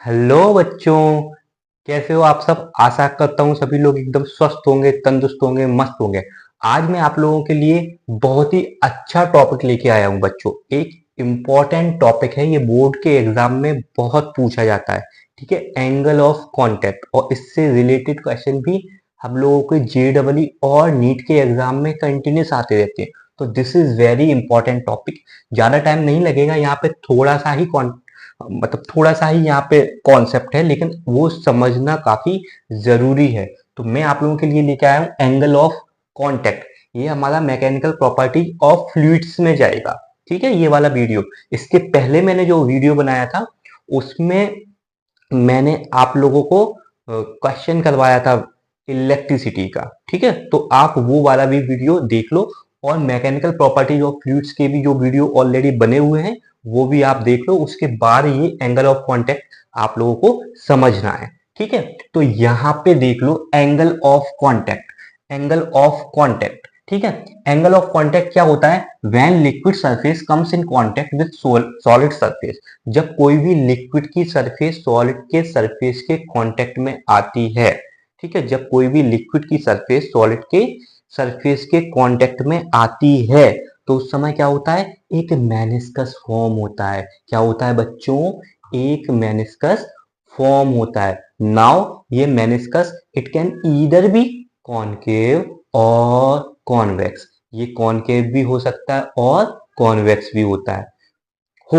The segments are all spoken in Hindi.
हेलो बच्चों। कैसे हो आप सब? आशा करता हूँ सभी लोग एकदम स्वस्थ होंगे, तंदुरुस्त होंगे, मस्त होंगे। आज मैं आप लोगों के लिए बहुत ही अच्छा टॉपिक लेके आया हूँ बच्चों। एक इम्पॉर्टेंट टॉपिक है, ये बोर्ड के एग्जाम में बहुत पूछा जाता है। ठीक है, एंगल ऑफ कांटेक्ट, और इससे रिलेटेड क्वेश्चन भी हम लोगों के जेडबलई और नीट के एग्जाम में कंटिन्यूस आते रहते हैं। तो this is very important topic. ज्यादा टाइम नहीं लगेगा, यहाँ पे थोड़ा सा ही यहाँ पे कॉन्सेप्ट है, लेकिन वो समझना काफी जरूरी है। तो मैं आप लोगों के लिए लेके आया हूँ एंगल ऑफ कांटेक्ट। ये हमारा मैकेनिकल प्रॉपर्टी ऑफ फ्लूइड्स में जाएगा। ठीक है, ये वाला वीडियो। इसके पहले मैंने जो वीडियो बनाया था उसमें मैंने आप लोगों को क्वेश्चन करवाया था इलेक्ट्रिसिटी का। ठीक है, तो आप वो वाला भी वीडियो देख लो, और मैकेनिकल प्रॉपर्टीज ऑफ फ्लूइड्स के भी जो वीडियो ऑलरेडी बने हुए हैं वो भी आप देख लो। उसके बाद ये एंगल ऑफ कांटेक्ट आप लोगों को समझना है। ठीक है, तो यहाँ पे देख लो angle of contact. Angle of contact, ठीक है। एंगल ऑफ कांटेक्ट क्या होता है? When liquid surface comes in contact with solid surface. जब कोई भी लिक्विड की सरफेस सॉलिड के सरफेस के कांटेक्ट में आती है। ठीक है, जब कोई भी लिक्विड की सरफेस सॉलिड के सरफेस के कांटेक्ट में आती है तो उस समय क्या होता है? एक मेनिस्कस फॉर्म होता है। क्या होता है बच्चों? एक मेनिस्कस फॉर्म होता है। नाउ ये meniscus it can either be concave और कॉन्वेक्स। ये कॉनकेव भी हो सकता है और कॉन्वेक्स भी हो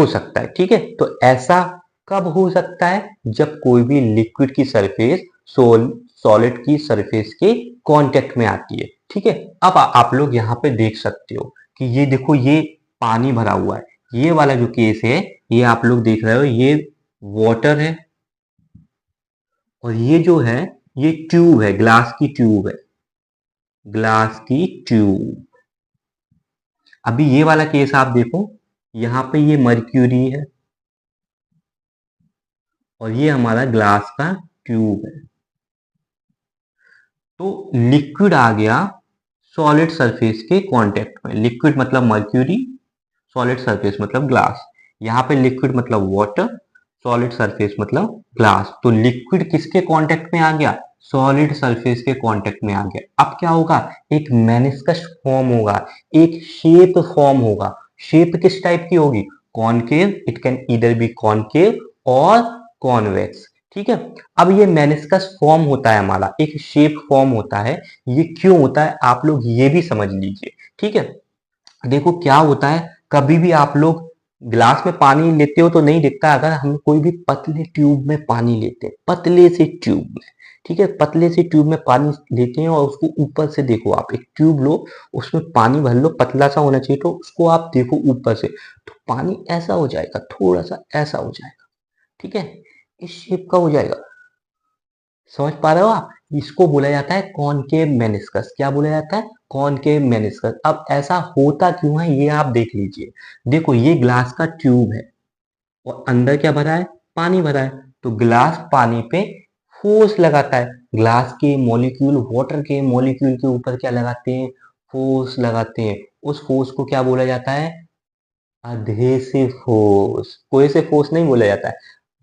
सकता है। ठीक है, तो ऐसा कब हो सकता है? जब कोई भी लिक्विड की सरफेस सॉलिड की सरफेस के कांटेक्ट में आती है। ठीक है, अब आप लोग यहाँ पे देख सकते हो कि ये देखो, ये पानी भरा हुआ है। ये वाला जो केस है, ये आप लोग देख रहे हो, ये वाटर है, और ये जो है ये ट्यूब है, ग्लास की ट्यूब है, ग्लास की ट्यूब। अभी ये वाला केस आप देखो, यहाँ पे ये मर्क्यूरी है और ये हमारा ग्लास का ट्यूब है। तो लिक्विड आ गया सॉलिड सरफेस के कांटेक्ट में। लिक्विड मतलब मर्क्यूरी, सॉलिड सरफेस मतलब ग्लास। यहाँ पे लिक्विड मतलब वाटर, सॉलिड सरफेस मतलब ग्लास। तो लिक्विड किसके कांटेक्ट में आ गया? सॉलिड सरफेस के कांटेक्ट में आ गया। अब क्या होगा? एक मेनिस्कस फॉर्म होगा, एक शेप फॉर्म होगा। शेप किस टाइप की होगी? Concave. It can either be concave और कॉन्वेक्स। ठीक है, अब ये मेनिस्कस फॉर्म होता है हमारा, एक शेप फॉर्म होता है। ये क्यों होता है आप लोग ये भी समझ लीजिए। ठीक है, देखो क्या होता है, कभी भी आप लोग ग्लास में पानी लेते हो तो नहीं दिखता। अगर हम कोई भी पतले ट्यूब में पानी लेते हैं, पतले से ट्यूब में, ठीक है, पतले से ट्यूब में पानी लेते हैं और उसको ऊपर से देखो, आप एक ट्यूब लो, उसमें पानी भर लो, पतला सा होना चाहिए, तो उसको आप देखो ऊपर से, तो पानी ऐसा हो जाएगा, थोड़ा सा ऐसा हो जाएगा। ठीक है, इस शेप का हो जाएगा। समझ पा रहे हो आप? इसको बोला जाता है कॉनकेव मेनिस्कस। क्या बोला जाता है? Concave meniscus. अब ऐसा होता क्यों है ये आप देख लीजिए। देखो, ये ग्लास का ट्यूब है और अंदर क्या भरा है? पानी भरा है। तो ग्लास पानी पे फोर्स लगाता है। ग्लास के मॉलिक्यूल वाटर के मॉलिक्यूल के ऊपर क्या लगाते हैं? फोर्स लगाते हैं। उस फोर्स को क्या बोला जाता है? Adhesive force. कोई से फोर्स नहीं बोला जाता है,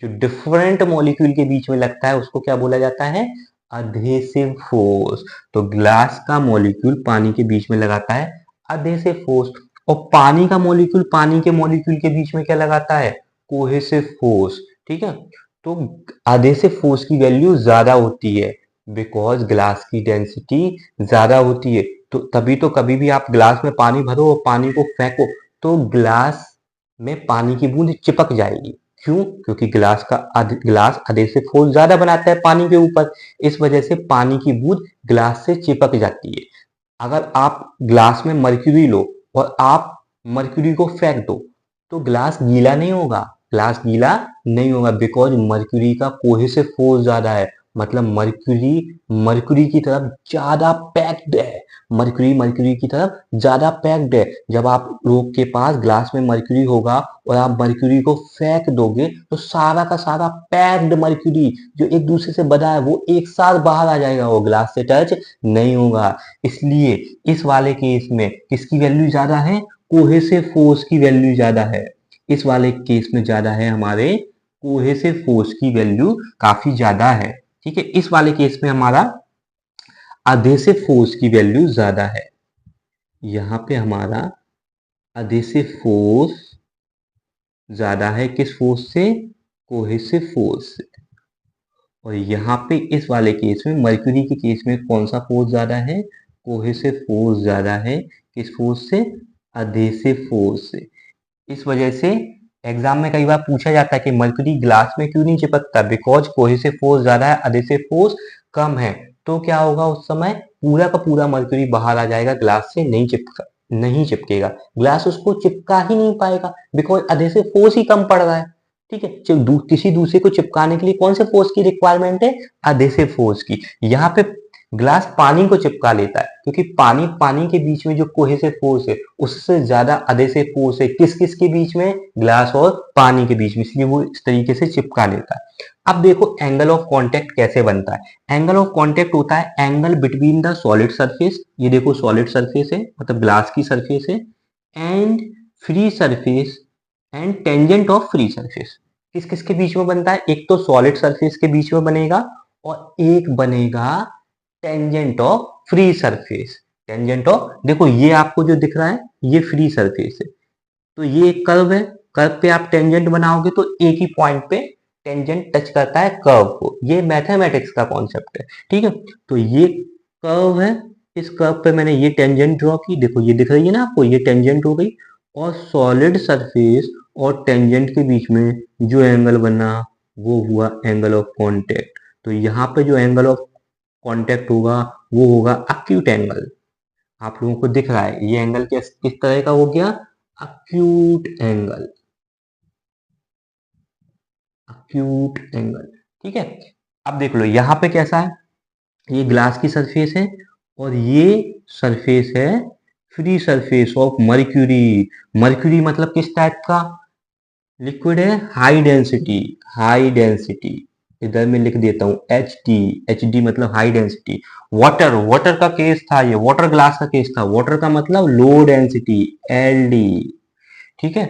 जो डिफरेंट मॉलिक्यूल के बीच में लगता है उसको क्या बोला जाता है? Adhesive force. तो ग्लास का मॉलिक्यूल पानी के बीच में लगाता है अधेसिव फोर्स, और पानी का मॉलिक्यूल पानी के मॉलिक्यूल के बीच में क्या लगाता है? Cohesive force. ठीक है, तो अधेसिव फोर्स की वैल्यू ज्यादा होती है, बिकॉज ग्लास की डेंसिटी ज्यादा होती है। तो तभी तो कभी भी आप ग्लास में पानी भरो और पानी को फेंको तो ग्लास में पानी की बूंद चिपक जाएगी। क्यों? क्योंकि ग्लास अधेसिव फोर्स ज्यादा बनाता है पानी के ऊपर, इस वजह से पानी की बूंद ग्लास से चिपक जाती है। अगर आप ग्लास में मर्क्यूरी लो और आप मर्क्यूरी को फेंक दो तो ग्लास गीला नहीं होगा। ग्लास गीला नहीं होगा, बिकॉज मर्क्यूरी का कोहेसिव फोर्स ज्यादा है। मतलब मर्क्यूरी मर्क्यूरी की तरफ ज्यादा पैक्ड है। मर्क्यूरी मर्क्यूरी की तरफ ज्यादा पैक्ड है। जब आप लोग के पास ग्लास में मर्क्यूरी होगा और आप मर्क्यूरी को फेंक दोगे तो सारा का सारा पैक्ड मर्क्यूरी जो एक दूसरे से बना है वो एक साथ बाहर आ जाएगा, वो ग्लास से टच नहीं होगा। इसलिए इस वाले केस में किसकी वैल्यू ज्यादा है? कोहेसिव फोर्स की वैल्यू ज्यादा है। इस वाले केस में ज्यादा है हमारे कोहेसिव फोर्स की वैल्यू काफी ज्यादा है। ठीक है, इस वाले केस में हमारा अधेसिव फोर्स की वैल्यू ज्यादा है। यहाँ पे हमारा अधेसिव फोर्स ज्यादा है किस फोर्स से? कोहेसिव फोर्स से। और यहाँ पे इस वाले केस में, मर्क्यूरी के केस में कौन सा फोर्स ज्यादा है? कोहेसिव फोर्स ज्यादा है किस फोर्स से? अधेसिव फोर्स से। इस वजह से एग्जाम में कई बार पूछा जाता है कि मर्क्यूरी ग्लास में क्यों नहीं चिपकता? बिकॉज कोहेसिव फोर्स ज्यादा है, अधेसिव फोर्स कम है। तो क्या होगा उस समय? पूरा का पूरा मर्क्यूरी बाहर आ जाएगा, ग्लास से नहीं चिपकेगा, ग्लास उसको चिपका ही नहीं पाएगा, बिकॉज अधेसिव फोर्स ही कम पड़ रहा है। ठीक है, किसी दूसरे को चिपकाने के लिए कौन से फोर्स की रिक्वायरमेंट है? अधेसिव फोर्स की। यहाँ पे ग्लास पानी को चिपका लेता है, क्योंकि पानी के बीच में जो कोहेसिव फोर्स है उससे ज्यादा अधेसिव फोर्स है किस किस के बीच में? ग्लास और पानी के बीच में, इसलिए वो इस तरीके से चिपका लेता है। अब देखो एंगल ऑफ कांटेक्ट कैसे बनता है। एंगल ऑफ कांटेक्ट होता है angle between the solid surface, ये देखो सॉलिड सरफेस है मतलब ग्लास की सरफेस है, and free surface and tangent of free surface. किस किस के बीच में बनता है? एक तो सॉलिड सरफेस के बीच में बनेगा, और एक बनेगा tangent of free surface. Tangent of, देखो ये आपको जो दिख रहा है ये फ्री सरफेस है, तो ये एक कर्व है, कर्व पे आप टेंजेंट बनाओगे तो एक ही पॉइंट पे टेंजेंट टच करता है कर्व को। ये मैथमेटिक्स का कॉन्सेप्ट है। ठीक है, तो ये कर्व है, इस कर्व पे मैंने ये टेंजेंट ड्रॉ की, देखो ये दिख रही है ना आपको, ये टेंजेंट हो गई। और सॉलिड सरफेस और टेंजेंट के बीच में जो एंगल बना वो हुआ एंगल ऑफ कांटेक्ट। तो यहाँ पे जो एंगल ऑफ कांटेक्ट होगा वो होगा अक्यूट एंगल। आप लोगों को दिख रहा है ये एंगल किस किस तरह का हो गया? Acute angle. Acute angle. ठीक है, अब देख लो यहाँ पे कैसा है, ये ग्लास की सरफेस है, और ये सरफेस है free surface of mercury. Mercury मतलब किस टाइप का लिक्विड है? High density. हाई डेंसिटी, इधर मैं लिख देता हूं एच डी। एच डी मतलब हाई डेंसिटी। वाटर, वाटर का केस था ये, वाटर ग्लास का केस था। वाटर का मतलब लो डेंसिटी, एल डी। ठीक है,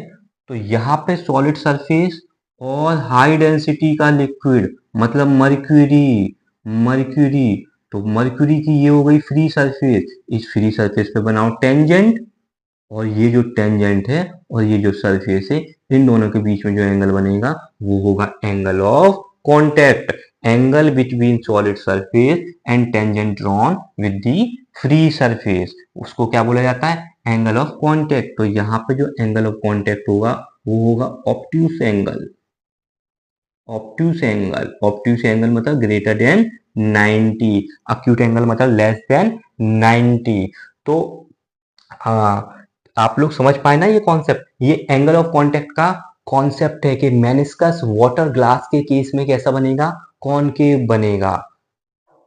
तो यहाँ पे सॉलिड सरफेस और हाई डेंसिटी का लिक्विड मतलब मर्क्यूरी। मर्क्यूरी, तो मर्क्यूरी की ये हो गई फ्री सरफेस, इस फ्री सरफेस पे बनाओ टेंजेंट, और ये जो टेंजेंट है और ये जो सरफेस है, इन दोनों के बीच में जो एंगल बनेगा वो होगा angle of contact. Angle between solid surface and tangent drawn with the free surface, उसको क्या बोला जाता है? Angle of contact. तो यहाँ पे जो एंगल ऑफ कांटेक्ट होगा वो होगा obtuse angle. Obtuse angle, obtuse angle मतलब ग्रेटर देन 90, अक्यूट एंगल मतलब लेस देन 90। तो हाँ, आप लोग समझ पाए ना ये कॉन्सेप्ट? ये एंगल ऑफ कांटेक्ट का कॉन्सेप्ट है कि मेनिस्कस वाटर ग्लास के केस में कैसा बनेगा? कॉनकेव बनेगा,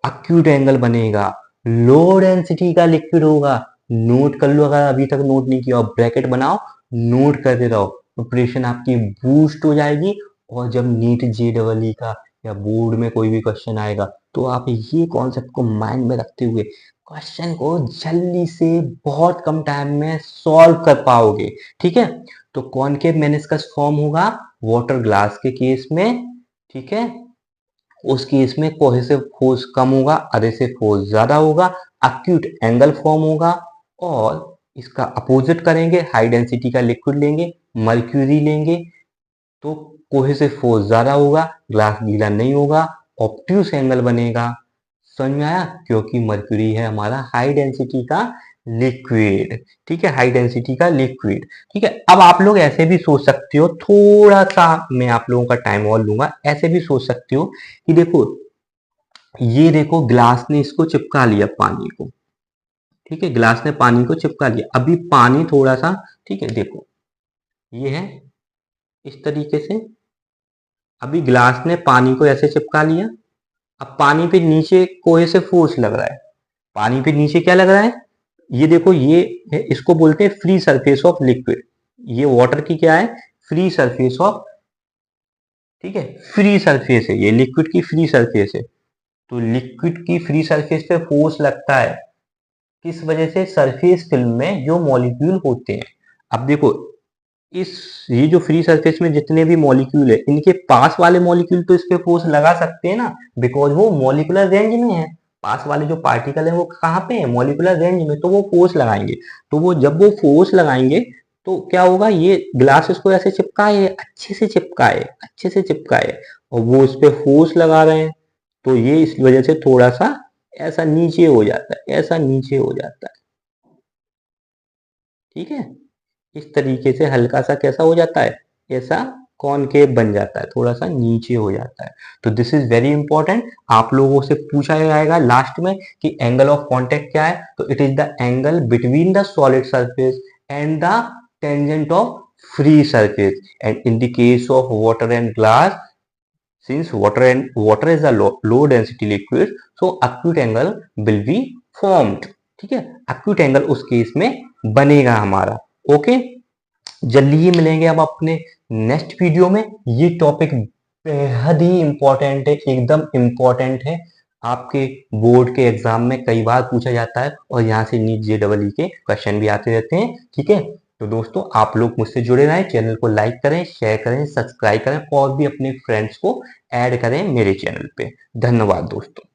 अक्यूट एंगल बनेगा, लो डेंसिटी का लिक्विड होगा। नोट कर लो, अगर अभी तक नोट नहीं किया, ब्रैकेट बनाओ, नोट करते रहो, प्रिपरेशन आपकी बूस्ट हो जाएगी। और जब नीट जेईई का या बोर्ड में कोई भी क्वेश्चन आएगा तो आप ये कॉन्सेप्ट को माइंड में रखते हुए क्वेश्चन को जल्दी से बहुत कम टाइम में सॉल्व कर पाओगे। ठीक है, तो कॉनकेव मेनिस्कस फॉर्म होगा वाटर ग्लास के केस में। ठीक है, उस केस में कोहेसिव फोर्स कम होगा, अधेसिव फोर्स ज्यादा होगा, अक्यूट एंगल फॉर्म होगा। और इसका अपोजिट करेंगे, हाई डेंसिटी का लिक्विड लेंगे, मर्क्यूरी लेंगे, तो कोहेसिव फोर्स ज्यादा होगा, ग्लास गीला नहीं होगा, ऑब्ट्यूस एंगल बनेगा। समझ में आया? क्योंकि मर्क्यूरी है हमारा हाई डेंसिटी का लिक्विड। ठीक है, हाई डेंसिटी का लिक्विड। ठीक है, अब आप लोग ऐसे भी सोच सकते हो, थोड़ा सा मैं आप लोगों का टाइम और लूंगा, ऐसे भी सोच सकते हो कि देखो ये देखो ग्लास ने इसको चिपका लिया पानी को। ठीक है, ग्लास ने पानी को चिपका लिया, अभी पानी थोड़ा सा, ठीक है देखो ये है इस तरीके से, अभी ग्लास ने पानी को ऐसे चिपका लिया। अब पानी पे नीचे कोहे से फोर्स लग रहा है, पानी पे नीचे क्या लग रहा है? ये देखो ये है, इसको बोलते हैं फ्री सरफेस ऑफ लिक्विड। ये वाटर की क्या है? फ्री सरफेस ऑफ, ठीक है, फ्री सरफेस है, ये लिक्विड की फ्री सरफेस है। तो लिक्विड की फ्री सरफेस पे फोर्स लगता है, किस वजह से? सरफेस फिल्म में जो मॉलिक्यूल होते हैं। अब देखो इस ये जो फ्री सरफेस में जितने भी मॉलिक्यूल है, इनके पास वाले मॉलिक्यूल तो इस पे फोर्स लगा सकते हैं ना, बिकॉज वो मॉलिकुलर रेंज में है। पास वाले जो पार्टिकल है वो कहाँ पे है, मॉलिकुलर रेंज में, तो वो फोर्स लगाएंगे। तो वो जब वो फोर्स लगाएंगे तो क्या होगा, ये ग्लास इसको ऐसे चिपकाए, अच्छे से चिपकाए, अच्छे से चिपकाए, और वो इस पे फोर्स लगा रहे हैं, तो ये इस वजह से थोड़ा सा ऐसा नीचे हो जाता है, ऐसा नीचे हो जाता है। ठीक है, इस तरीके से हल्का सा कैसा हो जाता है, ऐसा कॉनकेव बन जाता है, थोड़ा सा नीचे हो जाता है। तो दिस इज वेरी इंपॉर्टेंट। आप लोगों से पूछा जाएगा लास्ट में कि एंगल ऑफ कांटेक्ट क्या है, तो it is the angle between the solid surface and the tangent of free surface, and in the case of water and glass, since water is a low density liquid, so acute angle will be formed। ठीक है, acute angle उस केस में बनेगा हमारा। ओके, जल्दी ही मिलेंगे अब अपने नेक्स्ट वीडियो में। ये टॉपिक बेहद ही इंपॉर्टेंट है, एकदम इंपॉर्टेंट है। आपके बोर्ड के एग्जाम में कई बार पूछा जाता है, और यहाँ से नीट JEE के क्वेश्चन भी आते रहते हैं। ठीक है, तो दोस्तों आप लोग मुझसे जुड़े रहें, चैनल को लाइक करें, शेयर करें, सब्सक्राइब करें, और भी अपने फ्रेंड्स को ऐड करें मेरे चैनल पे। धन्यवाद दोस्तों।